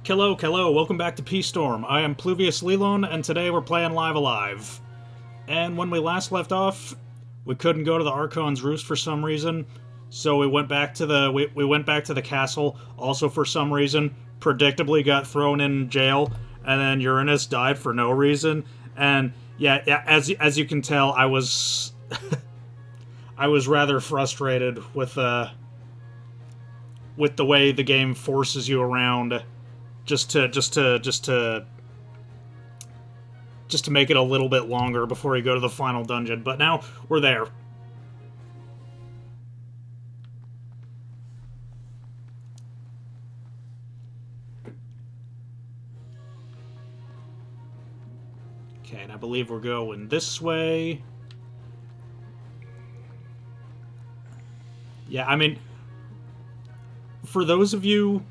Hello, welcome back to Peace Storm. I am Pluvius Lilon, and today we're playing Live Alive. And when we last left off, we couldn't go to the Archon's Roost for some reason, so we went back to the castle. Also, for some reason, predictably got thrown in jail, and then Uranus died for no reason. And yeah, as you can tell, I was I was rather frustrated with the way the game forces you around. Just to make it a little bit longer before you go to the final dungeon. But now we're there. Okay, and I believe we're going this way. Yeah, I mean, for those of you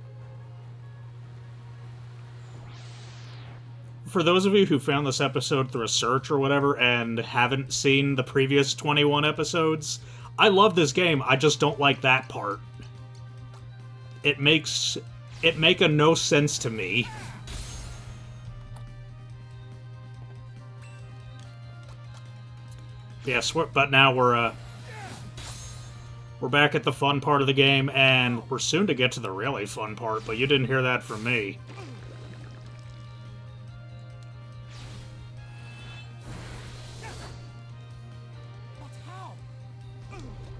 who found this episode through a search or whatever and haven't seen the previous 21 episodes, I love this game. I just don't like that part. It makes a no sense to me. Yes, but now we're back at the fun part of the game, and we're soon to get to the really fun part, but you didn't hear that from me.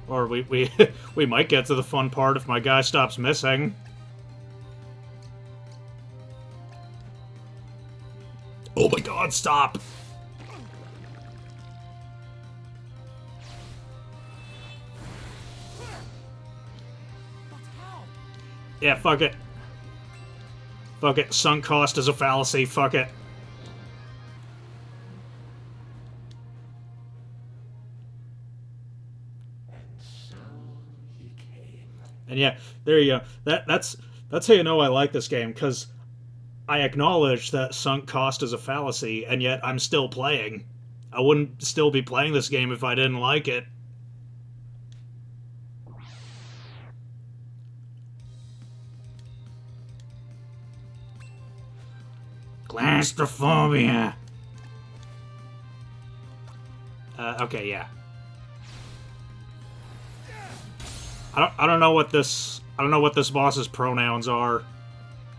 Or we we might get to the fun part if my guy stops missing. Oh my god, stop! Yeah, fuck it. Fuck it. Sunk cost is a fallacy. Fuck it. And yeah, there you go. That's how you know I like this game, because I acknowledge that sunk cost is a fallacy, and yet I'm still playing. I wouldn't still be playing this game if I didn't like it. Claustrophobia. Okay, yeah. I don't know what this boss's pronouns are.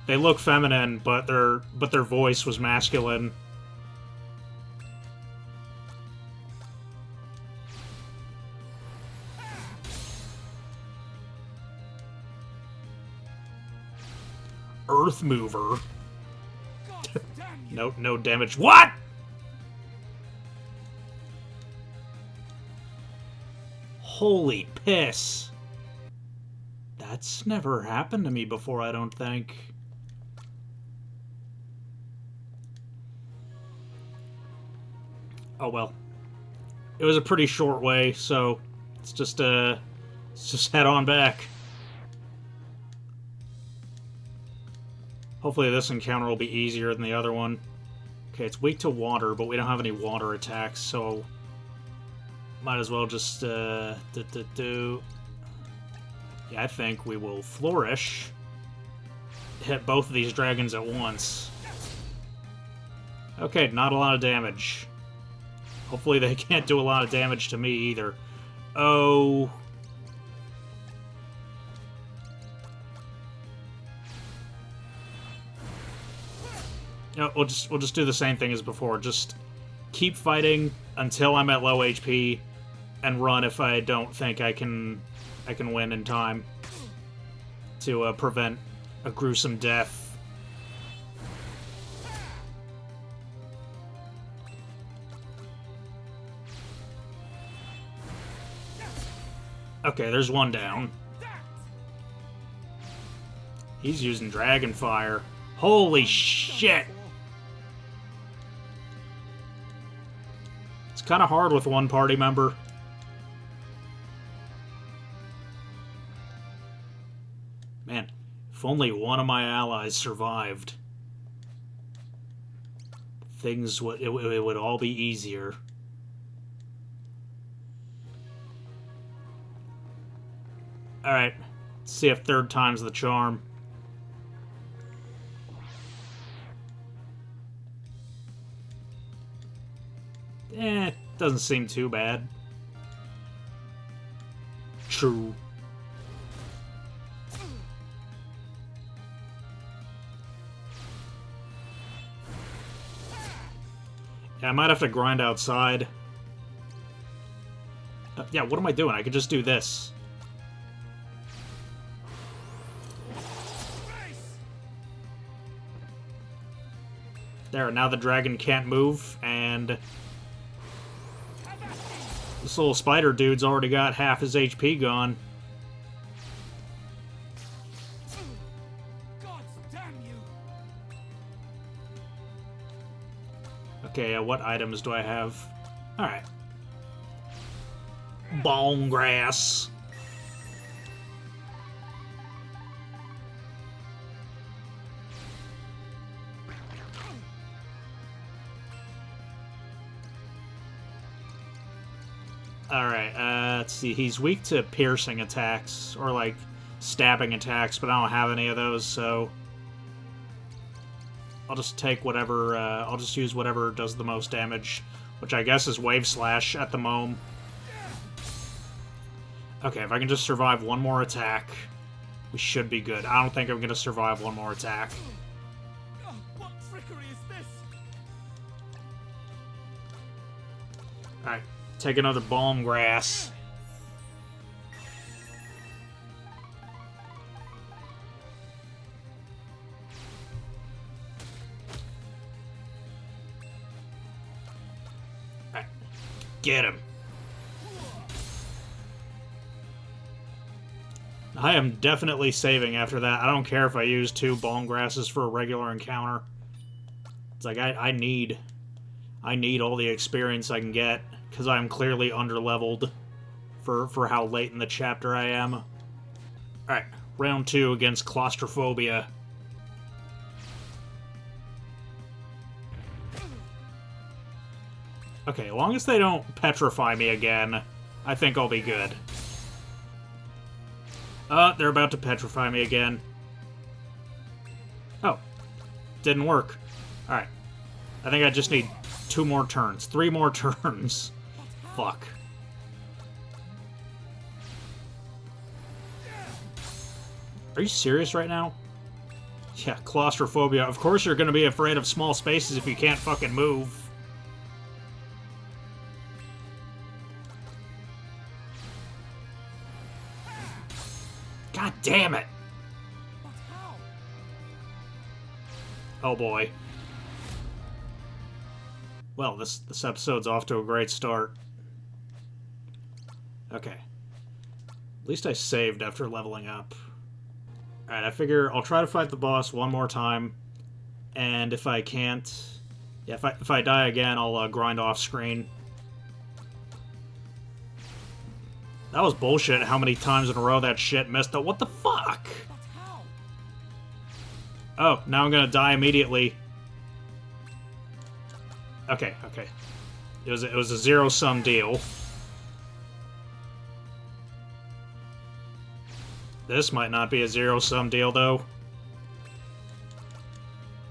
They look feminine, but their voice was masculine. Earth mover. No damage. What? Holy piss. That's never happened to me before, I don't think. Oh well. It was a pretty short way, so let's just head on back. Hopefully this encounter will be easier than the other one. Okay, it's weak to water, but we don't have any water attacks, so might as well just Yeah, I think we will flourish. Hit both of these dragons at once. Okay, not a lot of damage. Hopefully they can't do a lot of damage to me either. Oh. No, we'll just do the same thing as before. Just keep fighting until I'm at low HP, and run if I don't think I can win in time to prevent a gruesome death. Okay, there's one down. He's using dragon fire. Holy shit! It's kind of hard with one party member. Man, if only one of my allies survived, things would it would all be easier. Alright, see if third time's the charm. Doesn't seem too bad. True. Yeah, I might have to grind outside. Yeah, what am I doing? I could just do this. There, now the dragon can't move, and this little spider dude's already got half his HP gone. Okay, what items do I have? Alright. Bone grass. Alright, let's see. He's weak to piercing attacks, or like stabbing attacks, but I don't have any of those, so I'll just take whatever, I'll just use whatever does the most damage, which I guess is Wave Slash at the moment. Okay, if I can just survive one more attack, we should be good. I don't think I'm going to survive one more attack. What trickery is this? Alright, take another Balm Grass. Alright, get him. I am definitely saving after that. I don't care if I use 2 Balm Grasses for a regular encounter. It's like, I need all the experience I can get, because I'm clearly underleveled for how late in the chapter I am. Alright, round 2 against Claustrophobia. Okay, as long as they don't petrify me again, I think I'll be good. They're about to petrify me again. Oh. Didn't work. Alright. I think I just need 2 more turns. 3 more turns. Fuck. Are you serious right now? Yeah, claustrophobia. Of course you're gonna be afraid of small spaces if you can't fucking move. God damn it! Oh boy. Well, this episode's off to a great start. Okay. At least I saved after leveling up. Alright, I figure I'll try to fight the boss one more time. And if I can't... Yeah, if I die again, I'll grind off screen. That was bullshit how many times in a row that shit missed. What the fuck? Oh, now I'm gonna die immediately. Okay, okay. It was a zero-sum deal. This might not be a zero-sum deal, though.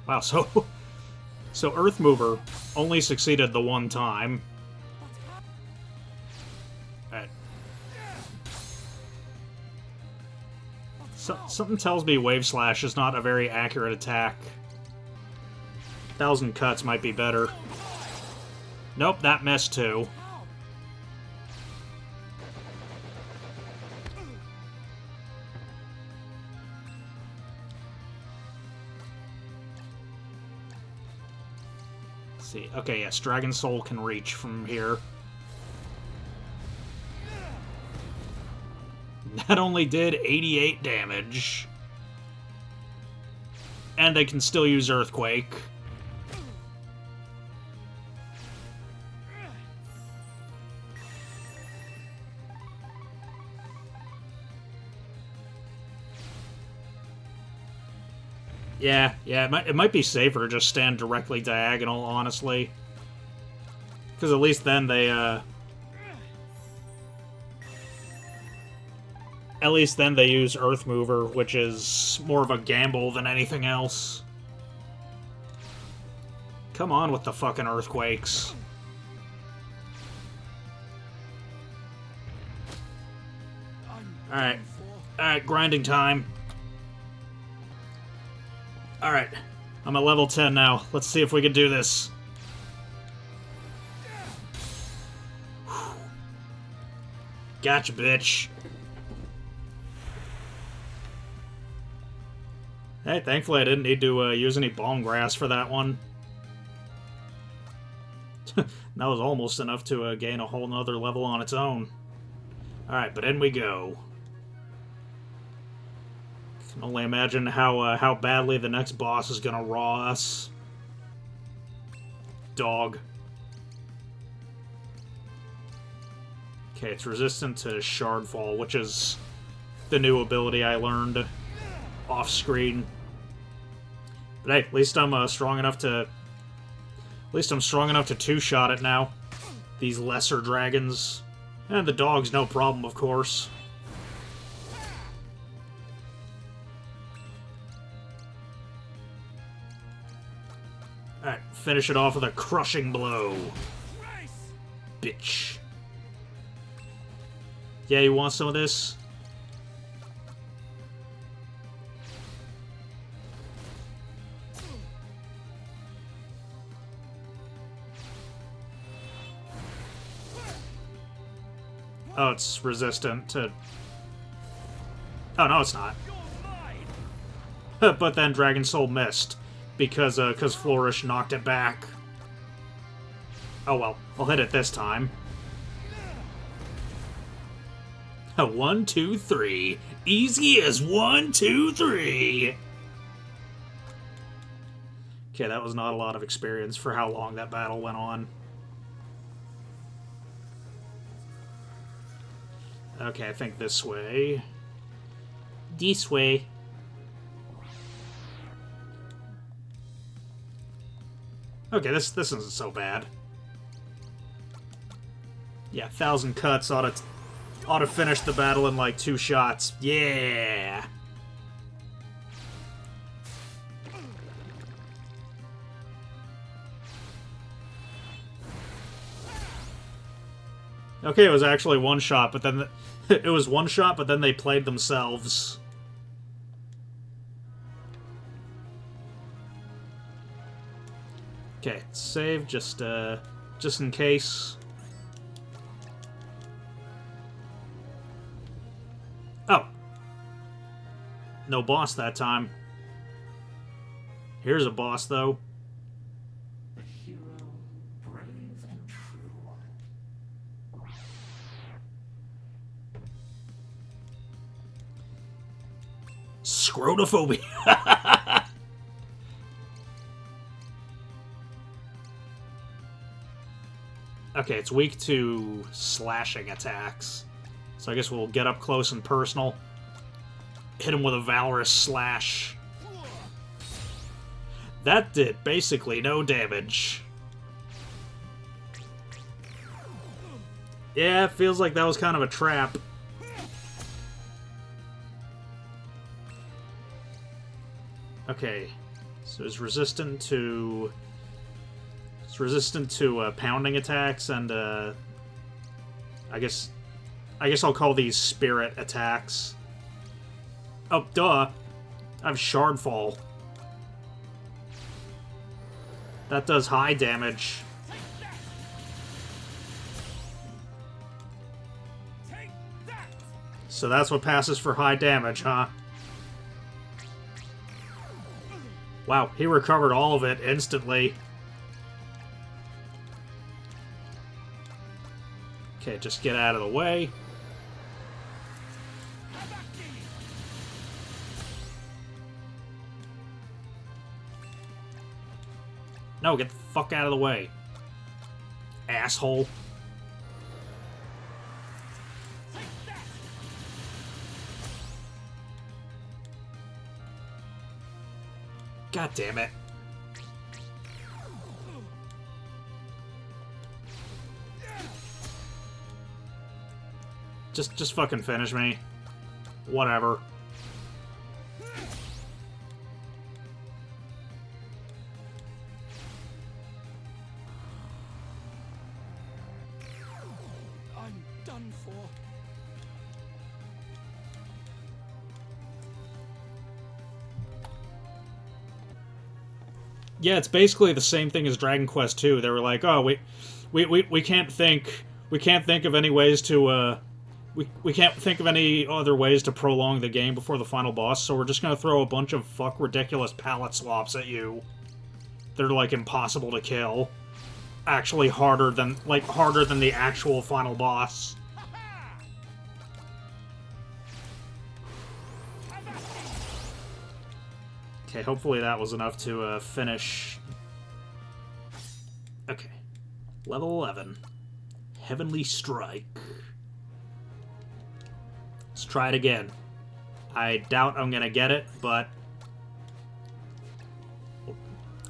Wow, so Earth Mover only succeeded the one time. Alright. Something tells me Wave Slash is not a very accurate attack. 1,000 Cuts might be better. Nope, that missed too. Let's see. Okay, yes, Dragon Soul can reach from here. That only did 88 damage. And they can still use Earthquake. Yeah, it might be safer to just stand directly diagonal, honestly. Because at least then they, At least then they use Earth Mover, which is more of a gamble than anything else. Come on with the fucking Earthquakes. Alright. Alright, grinding time. Alright. I'm at level 10 now. Let's see if we can do this. Gotcha, bitch. Hey, thankfully I didn't need to use any bone grass for that one. That was almost enough to gain a whole nother level on its own. Alright, but in we go. Can only imagine how badly the next boss is gonna raw us. Dog. Okay, it's resistant to Shardfall, which is the new ability I learned off screen. But hey, at least I'm strong enough to. At least I'm strong enough to two-shot it now. These lesser dragons. And the dog's no problem, of course. Alright, finish it off with a crushing blow. Bitch. Yeah, you want some of this? Oh, it's resistant to... Oh, no, it's not. But then Dragon Soul missed, because Flourish knocked it back. Oh well, I'll hit it this time. 1, 2, 3. Easy as 1, 2, 3. Okay, that was not a lot of experience for how long that battle went on. Okay, I think this way. This way. Okay, this isn't so bad. Yeah, 1,000 cuts ought to finish the battle in like 2 shots. Yeah. Okay, it was actually 1 shot, but then it was 1 shot, but then they played themselves. Okay, save just in case. Oh. No boss that time. Here's a boss, though. A hero, brave and true. Scrotophobia. Okay, it's weak to slashing attacks. So I guess we'll get up close and personal. Hit him with a Valorous Slash. That did basically no damage. Yeah, it feels like that was kind of a trap. Okay, so it's resistant to... It's resistant to pounding attacks and, I guess I'll call these spirit attacks. Oh, duh. I have Shardfall. That does high damage. So that's what passes for high damage, huh? Wow, he recovered all of it instantly. Okay, just get out of the way. No, get the fuck out of the way. Asshole. God damn it. Just fucking finish me. Whatever. I'm done for. Yeah, it's basically the same thing as Dragon Quest II. They were like, oh, we can't think of any ways to we can't think of any other ways to prolong the game before the final boss, so we're just gonna throw a bunch of ridiculous palette swaps at you. They're like impossible to kill. Actually harder than the actual final boss. Okay, hopefully that was enough to finish. Okay. Level 11. Heavenly Strike. Let's try it again. I doubt I'm gonna get it, but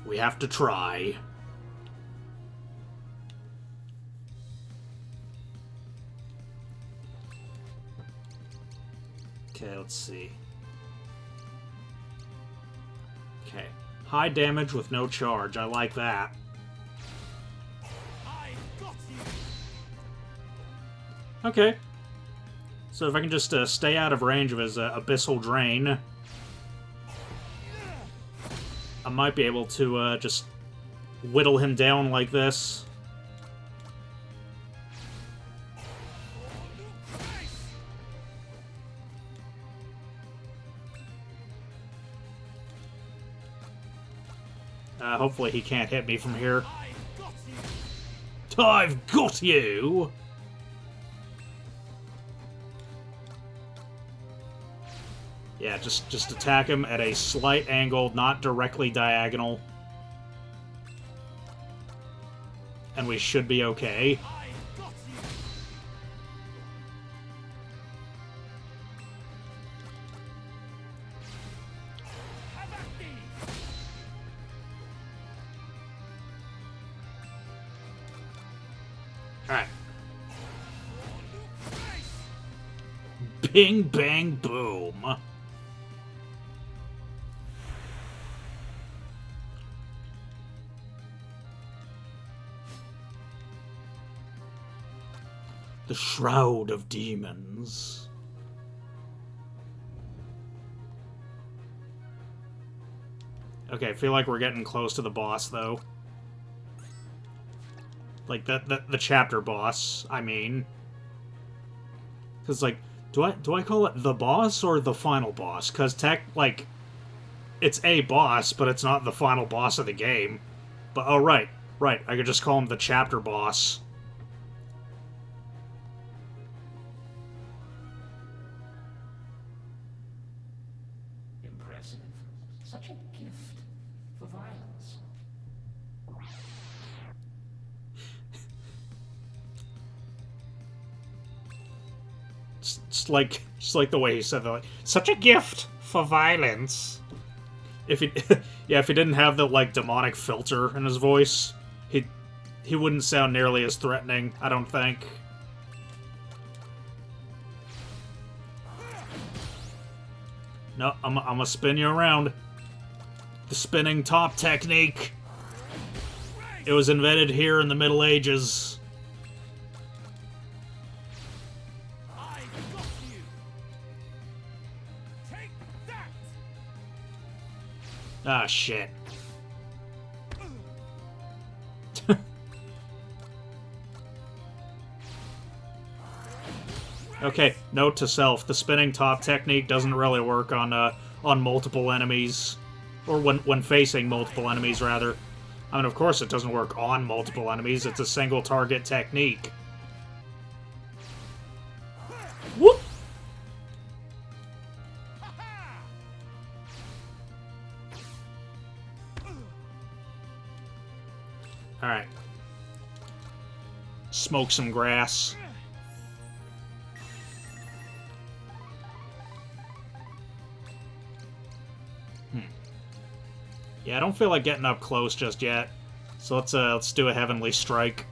we have to try. Okay, let's see. Okay. High damage with no charge. I like that. I got you. Okay. So if I can just stay out of range of his Abyssal Drain, I might be able to just whittle him down like this. Hopefully he can't hit me from here. I've got you! Yeah, just attack him at a slight angle, not directly diagonal. And we should be okay. Alright. Bing, bang, boom. The Shroud of Demons. Okay, I feel like we're getting close to the boss, though. Like, the chapter boss, I mean. Because, like, do I call it the boss or the final boss? Because, like, it's a boss, but it's not the final boss of the game. But, oh, right, I could just call him the chapter boss. Impressive. Such a gift for violence. It's like the way he said that. Like, such a gift for violence. If he, yeah, if he didn't have the like demonic filter in his voice, he wouldn't sound nearly as threatening. I don't think. No, I'm gonna spin you around. The spinning top technique. It was invented here in the Middle Ages. I got you. Take that. Ah, shit. Okay, note to self: the spinning top technique doesn't really work on multiple enemies, or when facing multiple enemies, rather. I mean, of course, it doesn't work on multiple enemies. It's a single target technique. Whoop! All right. Smoke some grass. Yeah, I don't feel like getting up close just yet. So let's do a Heavenly Strike.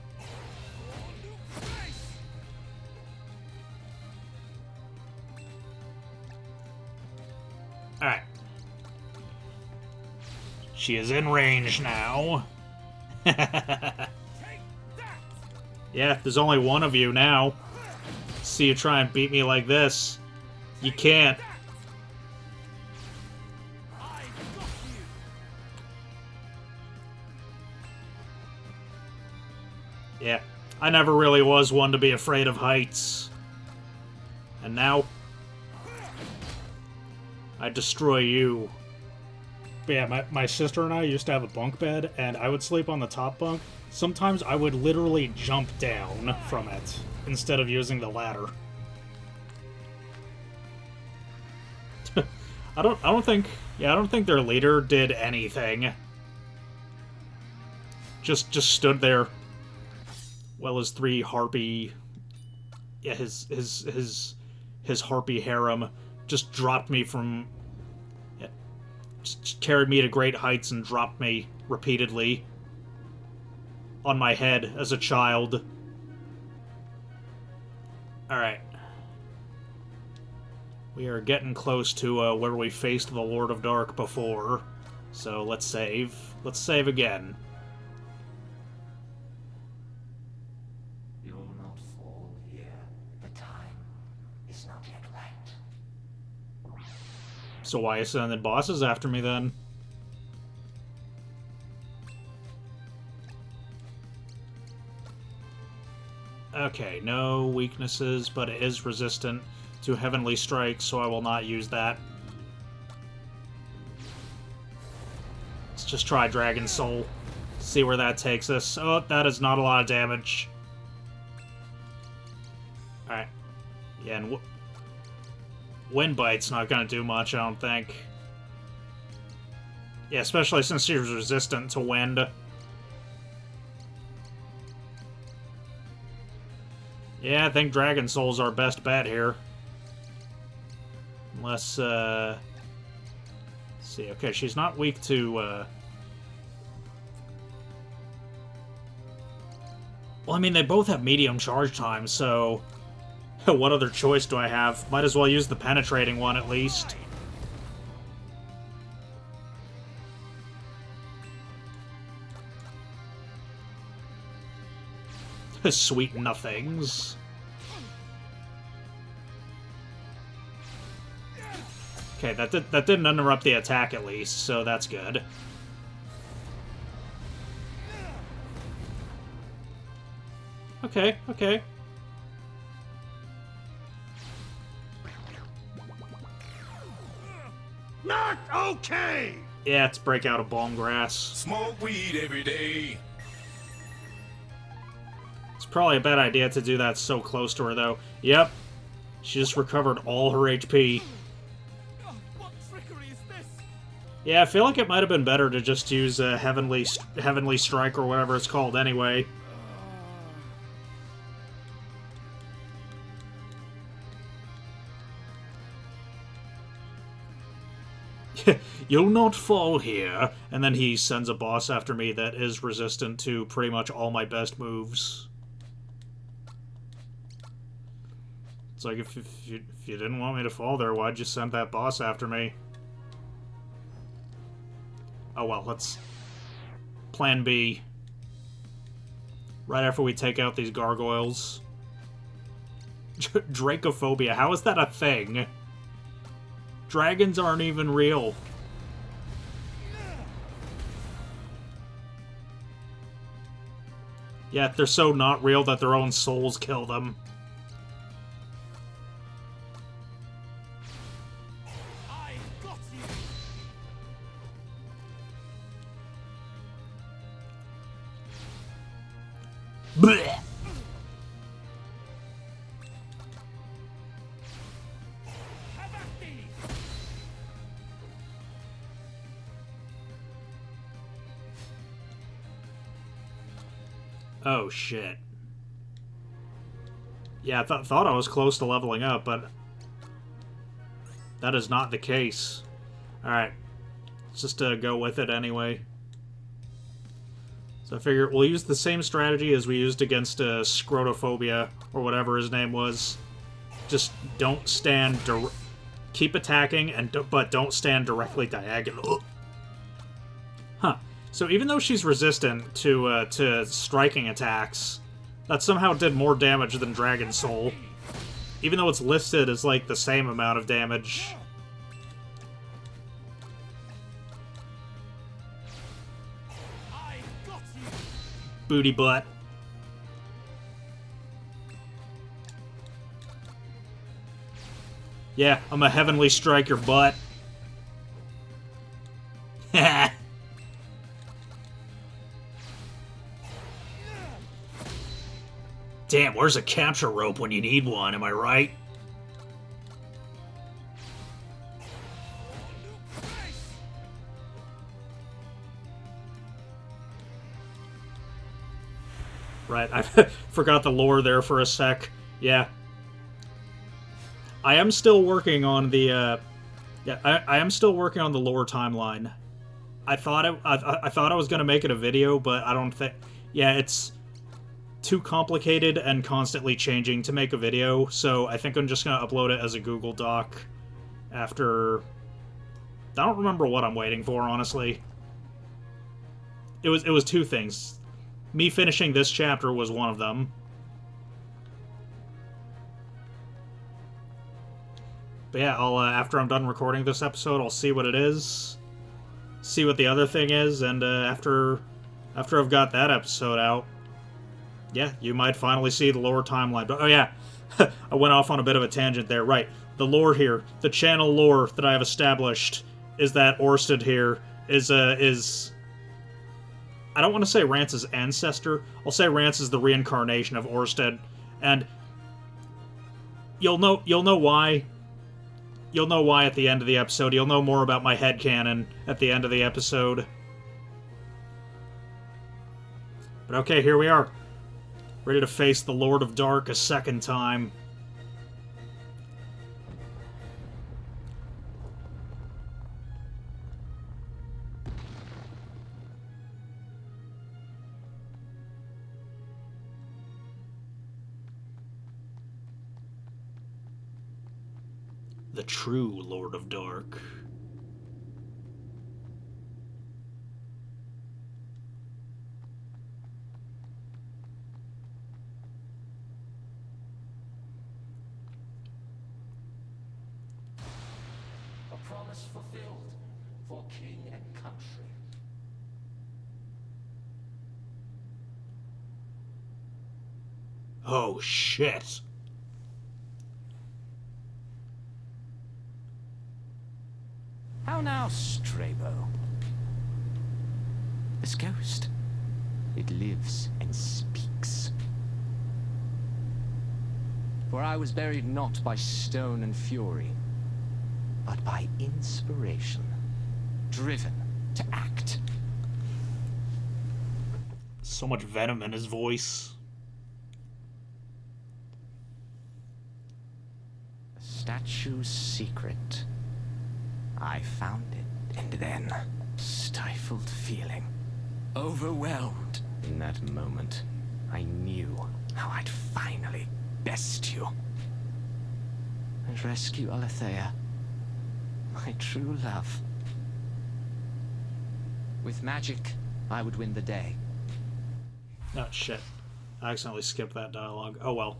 Alright. She is in range now. Yeah, there's only one of you now. See you try and beat me like this. You can't. Yeah, I never really was one to be afraid of heights. And now, I destroy you. But yeah, my sister and I used to have a bunk bed, and I would sleep on the top bunk. Sometimes I would literally jump down from it instead of using the ladder. I don't think their leader did anything. Just stood there. Well, his three harpy, yeah, his harpy harem just dropped me from, yeah, just carried me to great heights and dropped me repeatedly on my head as a child. Alright. We are getting close to where we faced the Lord of Dark before, so let's save. Let's save again. You will not fall here. The time is not yet right. So why are you sending bosses after me then? Okay, no weaknesses, but it is resistant to Heavenly Strike, so I will not use that. Let's just try Dragon Soul. See where that takes us. Oh, that is not a lot of damage. Alright. Yeah, and Wind Bite's not gonna do much, I don't think. Yeah, especially since she's resistant to wind. Yeah, I think Dragon Soul's our best bet here. Unless, let's see, okay, she's not weak to, well, I mean, they both have medium charge time, so what other choice do I have? Might as well use the penetrating one, at least. Sweet nothings. Okay, that didn't interrupt the attack at least, so that's good. Okay, okay. Not okay! Yeah, it's break out of bomb grass. Smoke weed every day. It's probably a bad idea to do that so close to her, though. Yep. She just recovered all her HP. What trickery is this? Yeah, I feel like it might have been better to just use Heavenly Strike or whatever it's called anyway. You'll not fall here. And then he sends a boss after me that is resistant to pretty much all my best moves. It's like, if you didn't want me to fall there, why'd you send that boss after me? Oh well, let's... Plan B. Right after we take out these gargoyles. Dracophobia, how is that a thing? Dragons aren't even real. Yeah, they're so not real that their own souls kill them. I got you! Blech. Have at thee! Oh, shit. Yeah, I thought I was close to leveling up, but that is not the case. Alright. Let's just go with it anyway. So I figure we'll use the same strategy as we used against Scrotophobia, or whatever his name was. Just don't stand... Keep attacking, but don't stand directly diagonal. Huh. So even though she's resistant to striking attacks, that somehow did more damage than Dragon Soul. Even though it's listed as, like, the same amount of damage. I got you! Booty butt. Yeah, I'm a heavenly strike your butt. Damn, where's a capture rope when you need one, am I right? Right, I forgot the lore there for a sec. Yeah. I am still working on the, I am still working on the lore timeline. I thought I was gonna make it a video, but I don't think... Yeah, it's too complicated and constantly changing to make a video, so I think I'm just gonna upload it as a Google Doc after... I don't remember what I'm waiting for, honestly. It was two things. Me finishing this chapter was one of them. But yeah, I'll after I'm done recording this episode, I'll see what it is, see what the other thing is, and after I've got that episode out, yeah, you might finally see the lore timeline. But oh yeah, I went off on a bit of a tangent there. Right, the lore here, the channel lore that I have established is that Orsted here is I don't want to say Rance's ancestor. I'll say Rance is the reincarnation of Orsted, and you'll know why. You'll know why at the end of the episode. You'll know more about my headcanon at the end of the episode. But okay, here we are. Ready to face the Lord of Dark a second time. The true Lord of Dark. A promise fulfilled for king and country. Oh, shit. How now, Strabo? This ghost, it lives and speaks. For I was buried not by stone and fury, but by inspiration, driven to act. So much venom in his voice. The statue's secret. I found it, and then, stifled feeling, overwhelmed. In that moment, I knew how I'd finally best you. And rescue Alethea, my true love. With magic, I would win the day. Oh, shit. I accidentally skipped that dialogue. Oh well.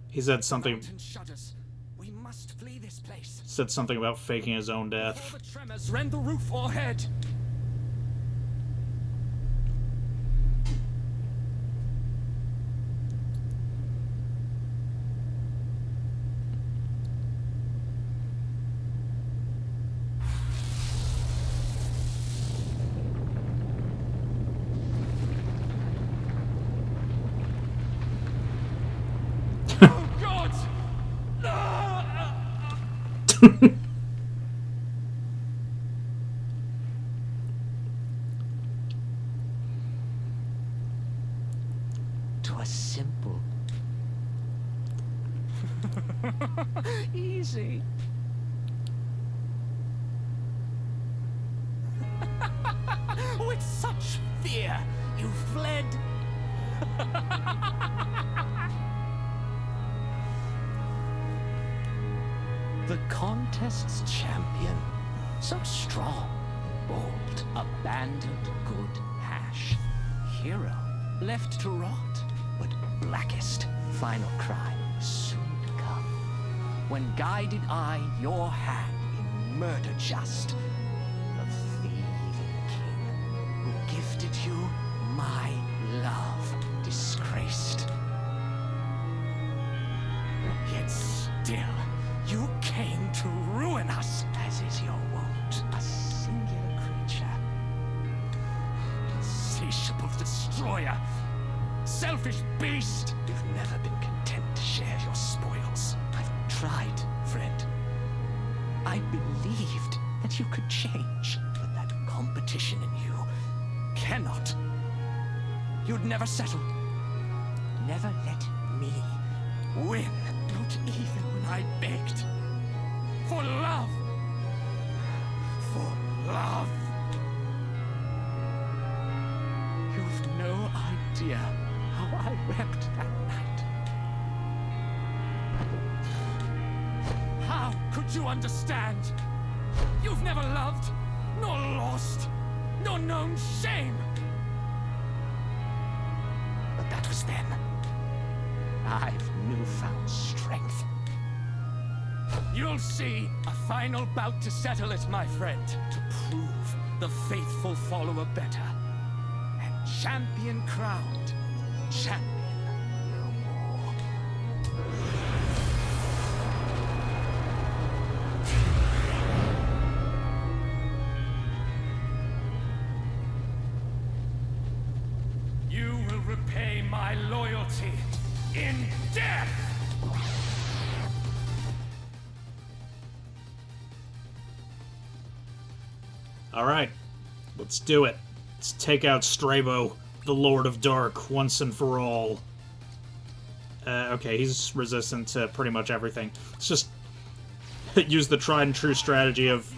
He said something... Mountain shudders. We must flee this place. Said something about faking his own death. Before the tremors rend the roof o'erhead. Oh God! Twas simple. Easy. With such fear, you fled. The contest's champion, so strong, bold, abandoned good hash. Hero, left to rot, but blackest final cry soon to come. When guided I your hand in murder just, the thieving king who gifted you my love disgraced. Yet still, you came to ruin us, as is your wont. A singular creature. Insatiable destroyer. Selfish beast. You've never been content to share your spoils. I've tried, friend. I believed that you could change, but that competition in you cannot. You'd never settle. Never let me win. Not even when I begged. For love. For love. You've no idea how I wept that night. How could you understand? You've never loved, nor lost, nor known shame. But that was then. I've newfound strength. You'll see a final bout to settle it, my friend. To prove the faithful follower better. And champion crowned. Champion no more. You will repay my loyalty in death! Alright, let's do it. Let's take out Strabo, the Lord of Dark, once and for all. Okay, he's resistant to pretty much everything. Let's just use the tried and true strategy of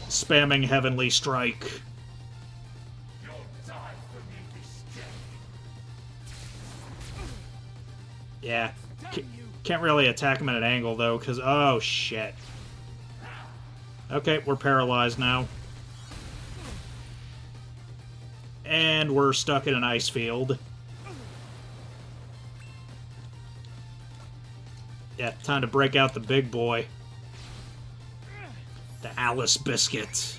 spamming Heavenly Strike. You'll die for me this day. Yeah, can't really attack him at an angle, though, because... Oh, shit. Okay, we're paralyzed now. And we're stuck in an ice field. Yeah, time to break out the big boy. The Alice Biscuit.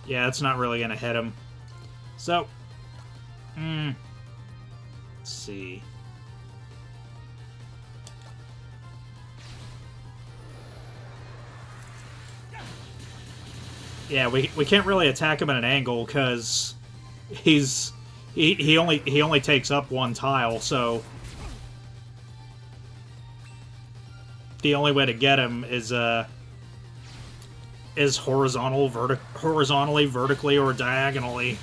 Yeah, it's not really gonna hit him. So... let's see... Yeah, we can't really attack him at an angle because he only takes up one tile, so the only way to get him is horizontally, vertically, or diagonally.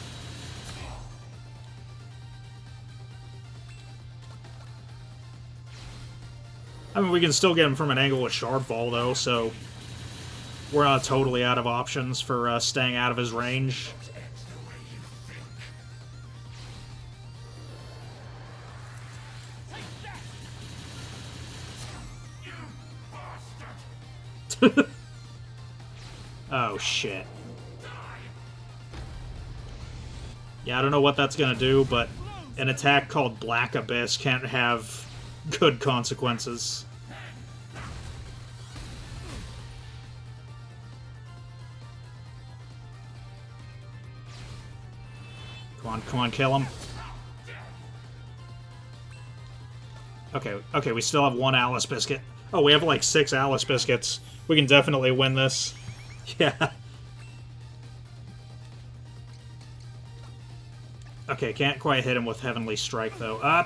I mean, we can still get him from an angle with Shardfall, though, so we're not totally out of options for staying out of his range. Oh, shit. Yeah, I don't know what that's gonna do, but an attack called Black Abyss can't have good consequences. Come on, kill him. Okay, we still have one Alice Biscuit. Oh, we have like 6 Alice Biscuits. We can definitely win this. Yeah. Okay, can't quite hit him with Heavenly Strike, though.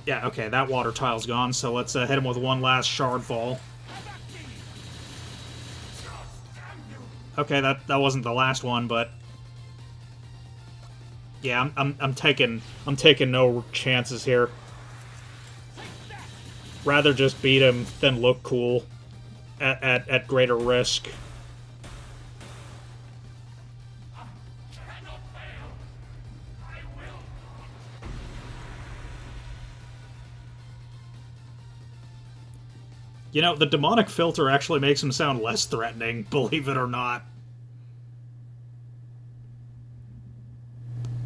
Yeah, okay, that water tile's gone, so let's hit him with one last Shardfall. Okay, that wasn't the last one, but yeah, I'm taking no chances here. Rather just beat him than look cool at greater risk. You know, the demonic filter actually makes him sound less threatening, believe it or not.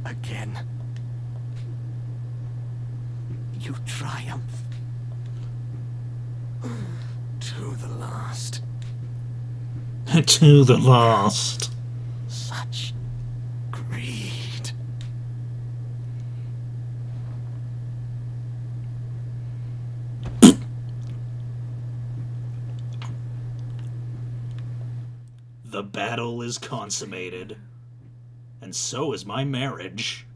Again. You triumph. To the last. To the last. Such greed. The battle is consummated. And so is my marriage.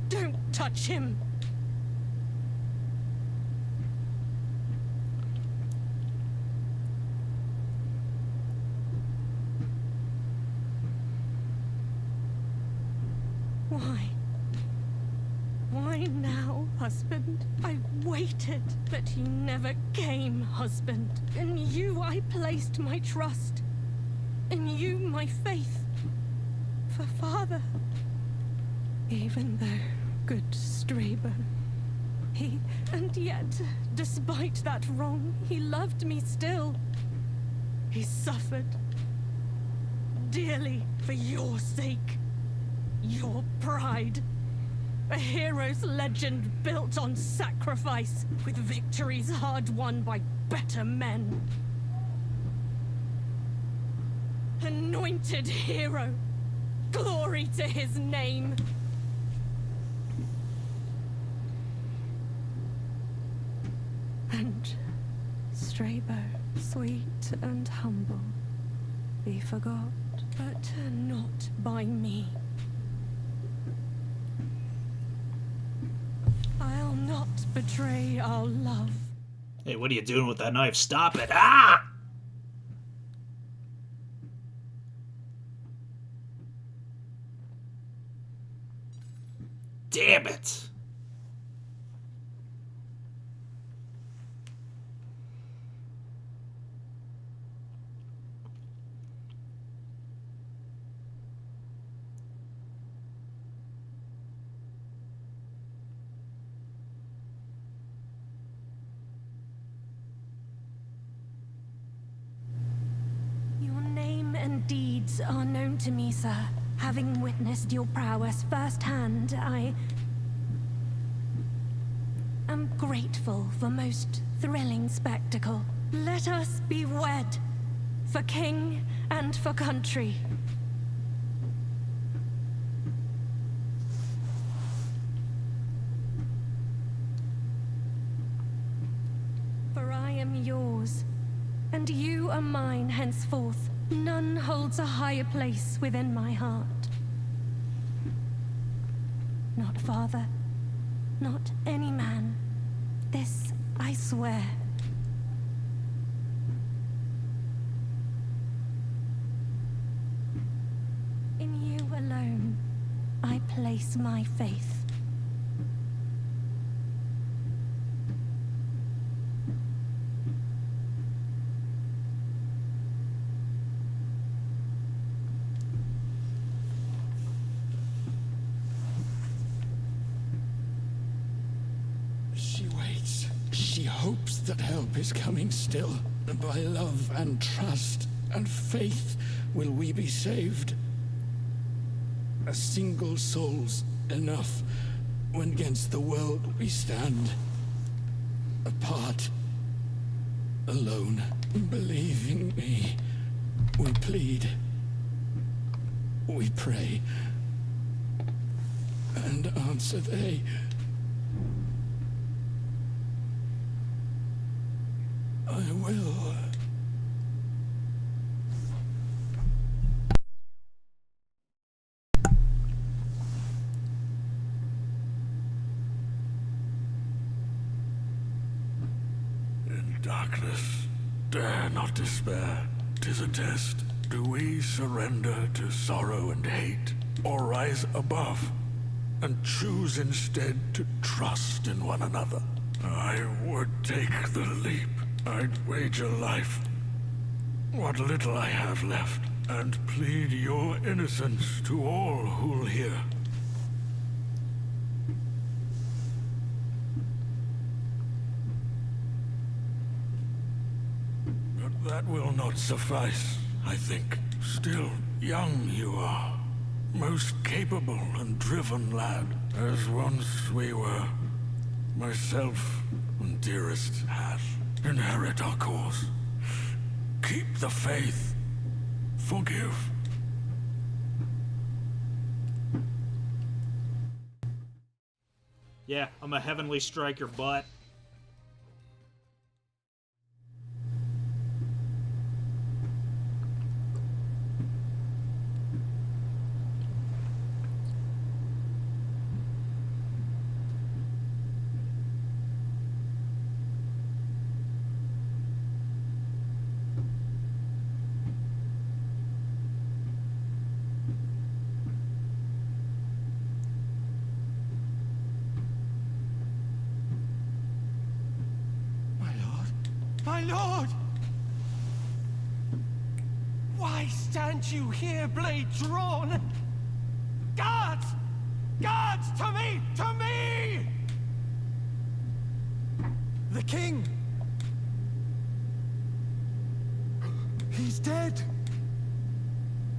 Don't touch him! Why? Why now, husband? I waited, but he never came, husband. In you I placed my trust. In you my faith. For father. Even though, good Straber, and yet, despite that wrong, he loved me still. He suffered. Dearly for your sake. Your pride. A hero's legend built on sacrifice, with victories hard won by better men. Anointed hero. Glory to his name. And Straber, sweet and humble, be forgot, but not by me. I'll not betray our love. Hey, what are you doing with that knife? Stop it! Ah! Damn it! Deeds are known to me, sir. Having witnessed your prowess firsthand, I am grateful for most thrilling spectacle. Let us be wed, for king and for country. For I am yours, and you are mine henceforth. None holds a higher place within my heart. Not father, not any man. This I swear. In you alone, I place my faith. She hopes that help is coming still. By love and trust and faith will we be saved. A single soul's enough when against the world we stand. Apart, alone. Believe in me. We plead. We pray. And answer they. I will. In darkness, dare not despair. 'Tis a test. Do we surrender to sorrow and hate, or rise above and choose instead to trust in one another? I would take the leap. I'd wager life, what little I have left, and plead your innocence to all who'll hear. But that will not suffice, I think. Still young you are, most capable and driven lad, as once we were. Myself and dearest hath. Inherit our cause. Keep the faith. Forgive. Yeah, I'm a heavenly strike your butt. My lord! Why stand you here, blade drawn? Guards! Guards! To me! To me! The king! He's dead!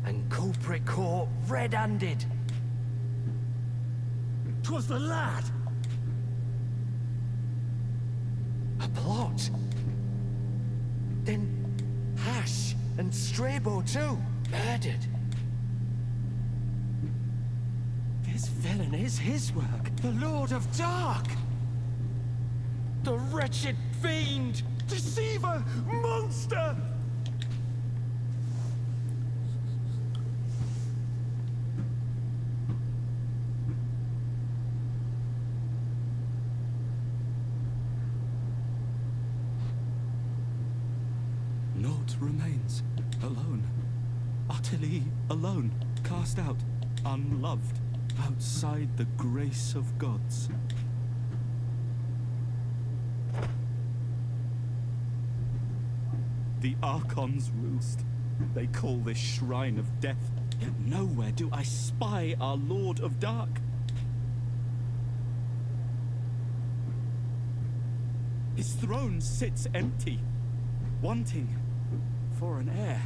And culprit caught red-handed. 'Twas the lad! A plot? Then Hash and Strabo too, murdered. This villain is his work, the Lord of Dark! The wretched fiend! Deceiver! Monster! Naught remains. Alone. Utterly alone. Cast out. Unloved. Outside the grace of gods. The Archons roost. They call this shrine of death. Yet nowhere do I spy our Lord of Dark. His throne sits empty, wanting for an heir.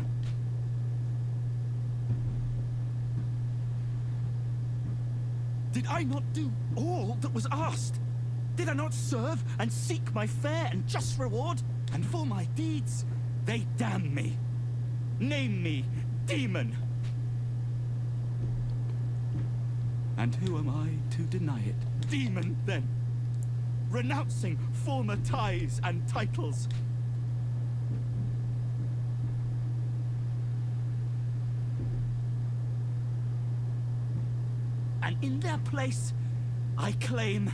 Did I not do all that was asked? Did I not serve and seek my fair and just reward? And for my deeds, they damn me. Name me demon. And who am I to deny it? Demon, then. Renouncing former ties and titles. And in their place, I claim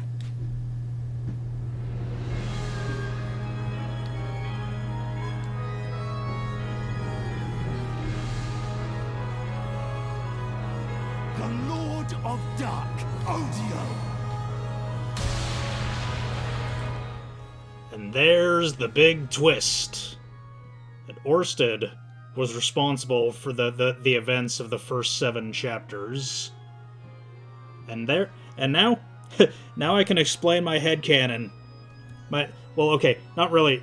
the Lord of Dark, Odio. And there's the big twist. That Orsted was responsible for the events of the first 7 chapters. And now, now I can explain my headcanon. Well, okay, not really.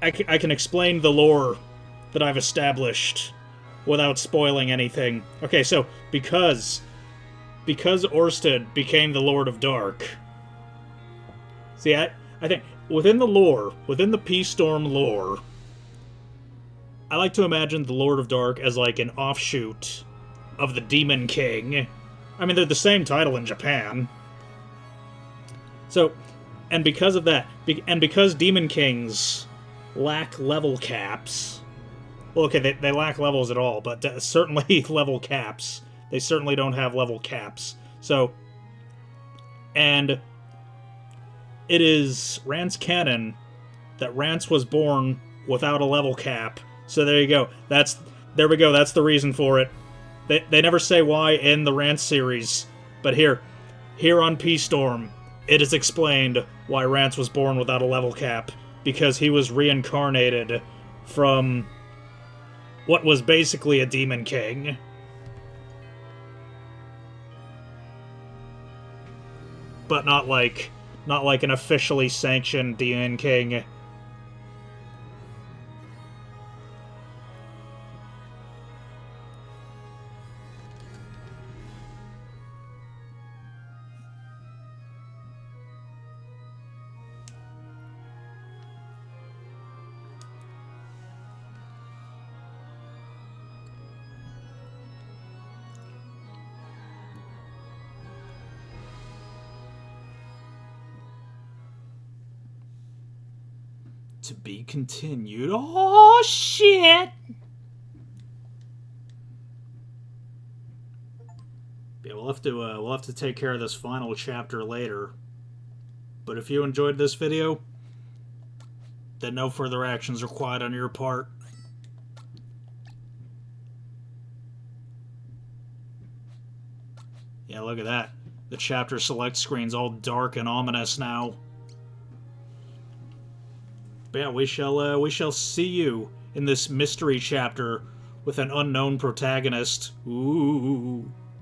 I can explain the lore that I've established without spoiling anything. Okay, so because Orsted became the Lord of Dark. See, I think within the lore, within the Peace Storm lore, I like to imagine the Lord of Dark as like an offshoot of the Demon King. I mean, they're the same title in Japan. So, and because of that, and because Demon Kings lack level caps, well, okay, they lack levels at all, but certainly level caps. They certainly don't have level caps. So, and it is Rance canon that Rance was born without a level cap. So there you go. There we go. That's the reason for it. They never say why in the Rance series, but here on Peace Storm, it is explained why Rance was born without a level cap, because he was reincarnated from what was basically a Demon King. But not like an officially sanctioned Demon King. To be continued. Oh shit! Yeah, we'll have to take care of this final chapter later. But if you enjoyed this video, then no further actions required on your part. Yeah, look at that. The chapter select screen's all dark and ominous now. But yeah, we shall see you in this mystery chapter with an unknown protagonist. Ooh.